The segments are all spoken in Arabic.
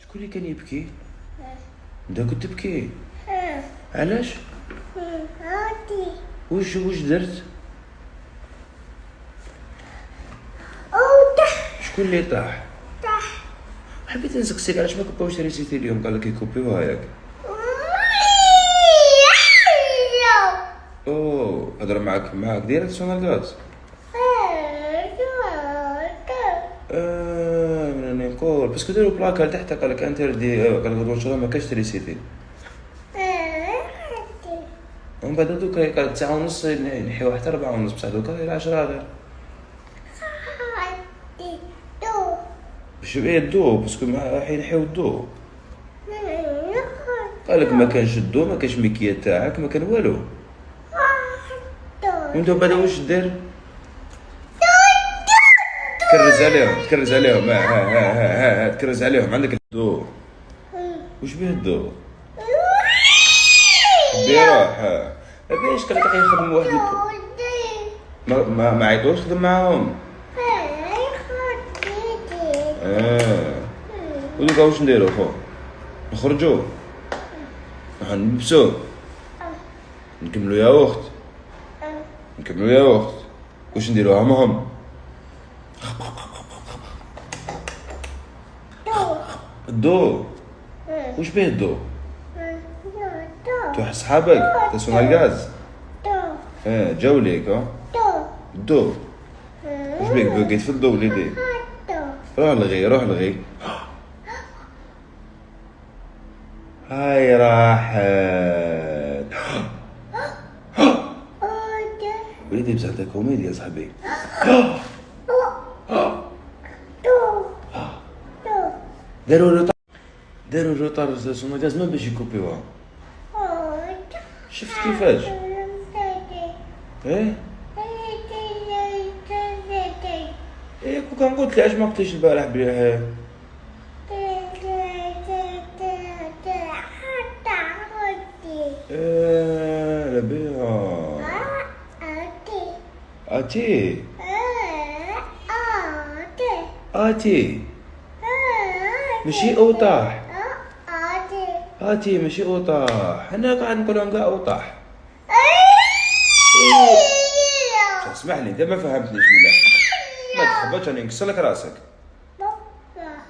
شكون اللي كان يبكي؟ انت كنت تبكي؟ علاش؟ واش درت؟ شكون اللي طاح؟ حبيت نسقسيك علاش ما كوباوش ريسيتي اليوم؟ قال لك يكوبيوها ياك. اوه هضر معاك ديريكت سون الغاز. راني نقول باسكو داروا بلاكا لتحت قال لك انتردي، قال لك ان شاء الله ما كاش تريسيتي. ومن بعد دوكا قال 9:30 نحيوها حتى 4:30 بصح دوكا غير 10 غير. باش يدو باسكو رايحين نحيو الضو. قال لك ما كانش الضو، ما كانش ميكيا تاعك، ما كان والو. وانت بعد واش دير؟ تكرز عليهم ها تكرز عليهم. عندك الضو واش بيه الضو؟ بيروح باش قال لك يخدم واحد ما عيطوش خدم معاهم. ودوكا واش نديرو خو؟ نخرجو نلبسو نكملو يا اخت واش نديرو هم الضو واش بيه الضو؟ توح صحابك تسون الغاز جاو ليك الضو واش بيك بقيت في الضو وليدي؟ روح لغي هاي راحت وليدي بصح انت كوميديا صاحبي. داروا روطار سون غاز ما باش يكوبيوها. شفت كيفاش؟ كون قلت لي علاش ما قلتيش البارح بلي لا بيها اتي ماشي اوطاح. ماشي اوطاح. انا قاعد نقول كاع اوطاح. اسمح لي انت ما فهمتنيش مليح. ما تخبطش راني نكسر لك راسك.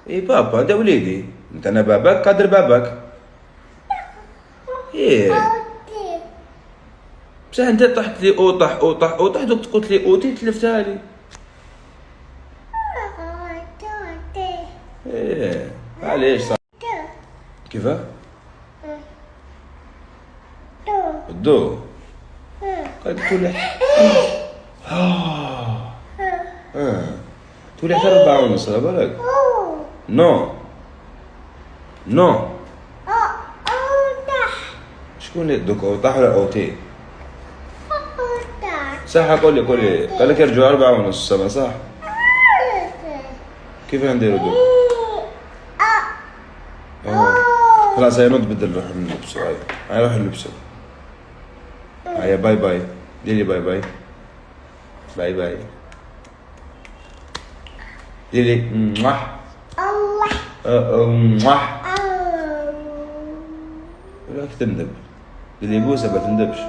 بابا انت وليدي، انت انا باباك قادر باباك. بصح انت طحت لي اوطح دوك قلت لي اوتي تلفتها لي. معليش صح. كيفاه؟ الضو قالك تولح. تولح حتى 4:30 على بالك. نو شكون اللي دوك اوطاح ولا اوتي؟ صح قولي قال لك يرجعوا 4:30 صح؟ كيف نديرو دوك؟ خلاص هيا نوض بدل نروح نلبسو. هيا نروح نلبسو. هيا باي ديري باي ديري الله وراك تندب ديري بوسه ما تندبش.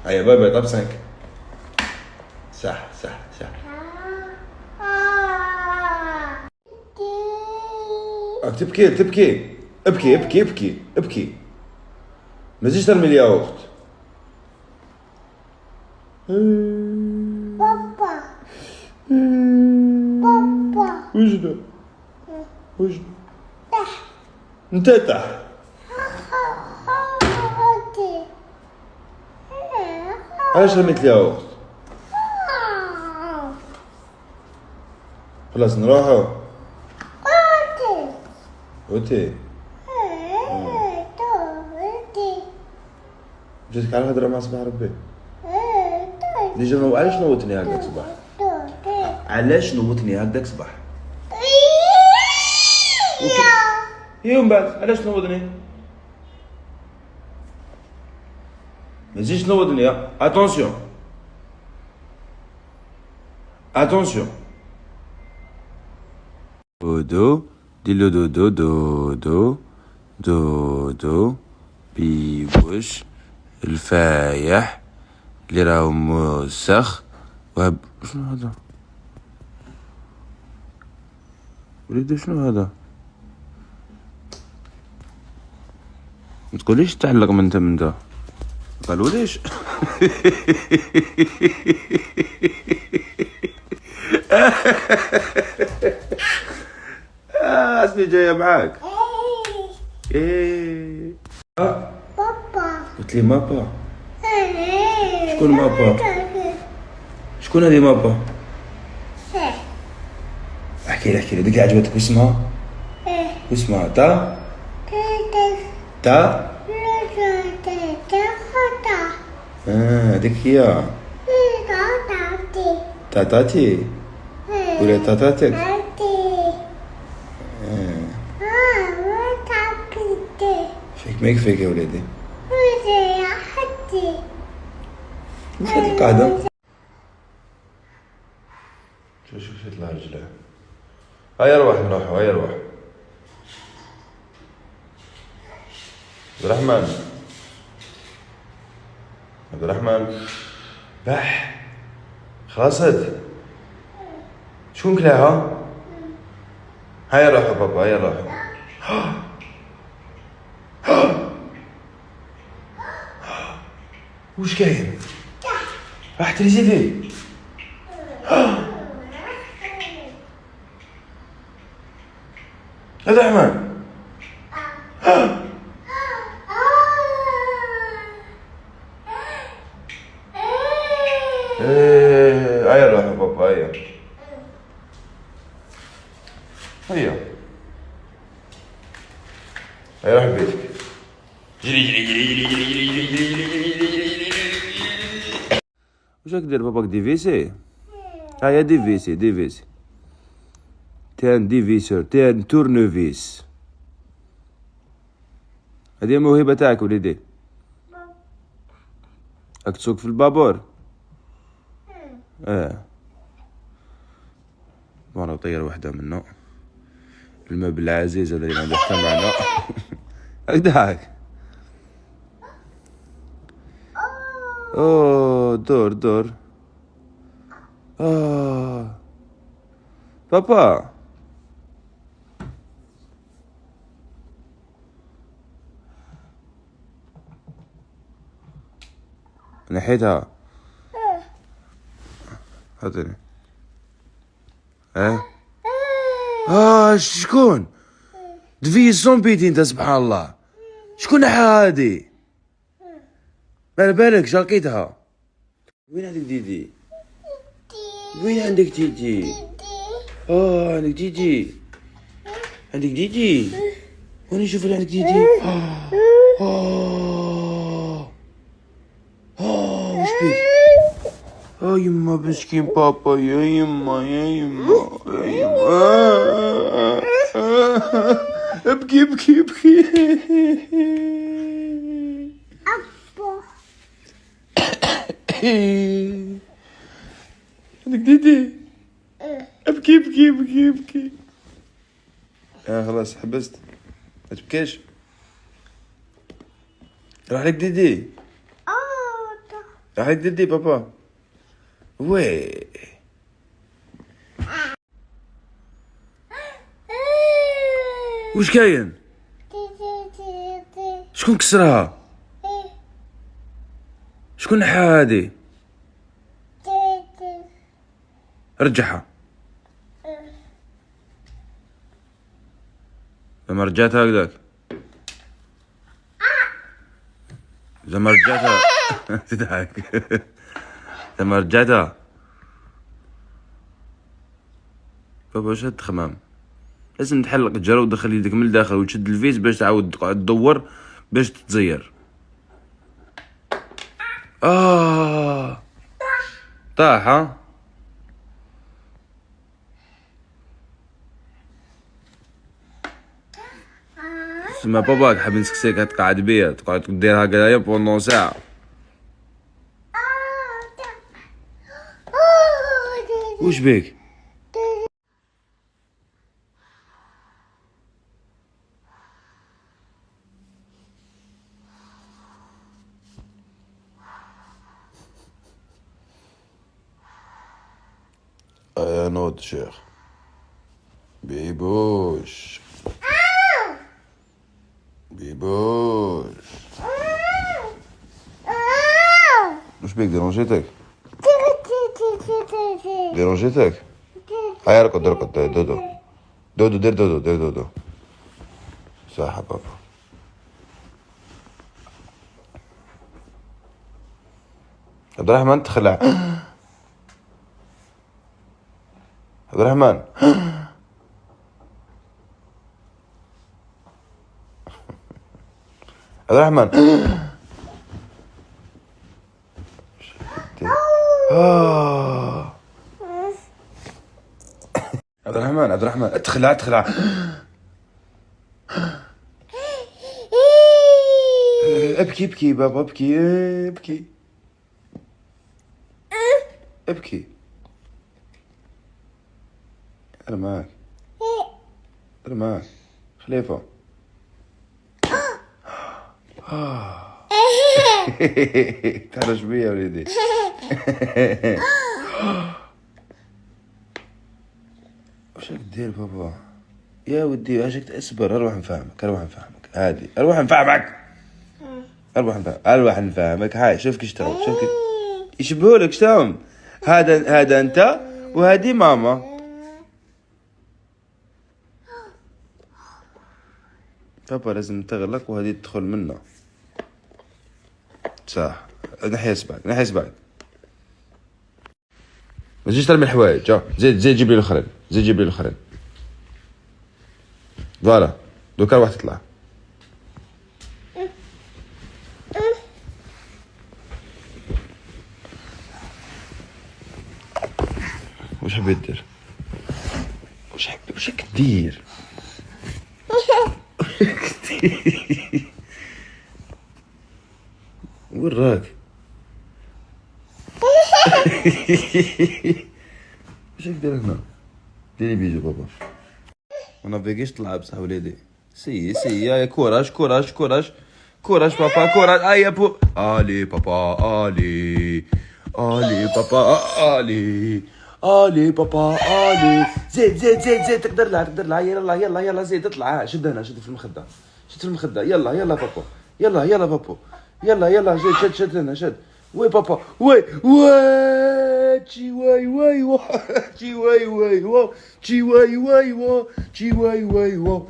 هيا باي طب 5. صح تبكي ابكي ما تجيش ترمي لي يا اخت. بابا وجدو انت تح علاش رميت لي يا اخت؟ خلاص نروحو اوتي جيتك على هضره مع صباح ربي. ديجا علاش نوتني هكاك صباح؟ ومن بعد علاش نوضني؟ ما تجيش تنوضني. اتونسيون دودو ديلو دودو دودو دودو بيبوش الفايح اللي راهو موسخ وهب. شنو هذا وليدي؟ شنو هذا؟ ما تقوليش تعلق من تا قالوا ليش؟ اسمي جايه معاك. ايه بابا. قلت لي مابا. شكون مابا؟ شكون هذه مابا؟ احكي لي قلت لي عجبتك واسمها؟ واسمها تا تا هذيك هي تاتاتي ولا تاتاتك؟ فيك ما يكفيك يا وليدي. وش هاد القاعدة؟ شوف يطلع رجله. هيا روح نروحو، هيا روح. عبد الرحمن، عبد الرحمن بح خلاصت. شكون كلاها؟ هيا روحو بابا، هيا روحو. وش كاين؟ راح تريزي فيه. عبد الرحمن هيا روح بابا، هيا هيا هيا روح بيتك. جري جري جري جري جري جري جري جري جري. واش راك دير باباك؟ ديفيسي؟ هيا ديفيسي ديفيسي. تان ديفيسور، تان تورنوفيس. هذه موهبة تاعك وليدي. راك تسوق في البابور؟ وانا طير وحدة منه. المبلغ العزيز الذي ما ضحك معنا. هكذاك. اوه دور دور. بابا نحيتها. هاتني. شكون؟ دفي الزومبيتي انت سبحان الله. شكون هادي؟ ما بالك شلقيتها. وين عندك ديدي؟ وين عندك ديدي؟ عندك ديدي. عندك ديدي. وين نشوف اللي عندك ديدي؟ وش بيك؟ يما مسكين بابا، يا يما يا يما يا يما. ابكي ابكي ابكي. عندك ديدي؟ ابكي ابكي ابكي ابكي. خلاص حبست، ما تبكيش. راح لك ديدي. راح لك ديدي بابا. وي وش كاين؟ شكون كسرها؟ شكون نحاها هادي؟ رجعها. لما رجعتها هكذاك، لما رجعتها تضحك. لما رجعتها بابا واش هالتخمام؟ لازم تحلق الجرة وتدخل يدك من الداخل وتشد الفيس باش تعاود تقعد تدور باش تتزير. طاح ها؟ سما باباك حاب نسكسيك تقعد بيا تقعد ديرها هكايا بوندون ساعة. وش بيك؟ نوض شيخ بيبوش بيبوش. واش بيك ديرونجيتك؟ ديرونجيتك؟ هيا اركض اركض دودو دودو دير دودو دير دودو. صح بابا. عبد الرحمن تخلع. عبد الرحمن عبد الرحمن عبد الرحمن عبد الرحمن تخلع تخلع. ابكي ابكي بابا ابكي ابكي ابكي. انا معاك انا معاك خليفة. تهرج بيا يا وليدي. واش راك دير بابا يا ودي؟ واش اصبر اروح نفهمك اروح نفهمك هادي اروح نفهمك اروح نفهمك اروح نفهمك. هاي شوف كيش ترى شوف كيف يشبهولك شتاهم. هذا انت وهذه ماما. بابا لازم تغلق وهذه تدخل منه. صح نحي اسبعك نحي اسبعك. ما تجيش ترمي الحوايج. جا زيد زيد جيب لي الاخرين زيد جيب لي الاخرين. فوالا دوكا روح تطلع. واش حبيت دير؟ واش راك دير؟ وين راك؟ واش راك دير هنا؟ ديري بيجو بابا. ما نافيكيش طلع بصح وليدي. سي يا كوراج كوراج كوراج كوراج بابا كوراج. يا بو الي بابا الي بابا الي بابا الي. زيد تقدر لها يلا زيد اطلع. شد هنا شد في المخدة شد في المخدة. يلا بابا يلا بابا يلا زيد شد هنا شد. وي بابا وي تشي واي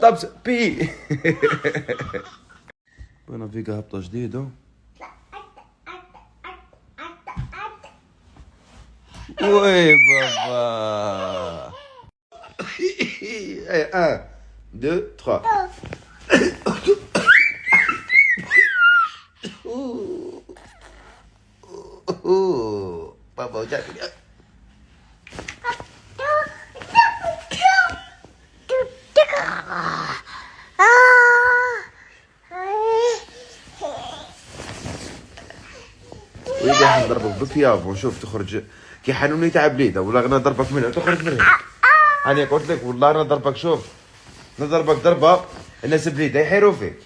طبس بي. بنا فيكا هبطة جديدة. وي بابا. 1 2 3. بابا جاك. وليدي حنضربك بالثياب ونشوف تخرج كي حنون يتعب ليدا ولا غير نضربك منها تخرج منها. هاني قلت لك والله نضربك. شوف نضربك ضربه الناس بليده يحيروا فيك.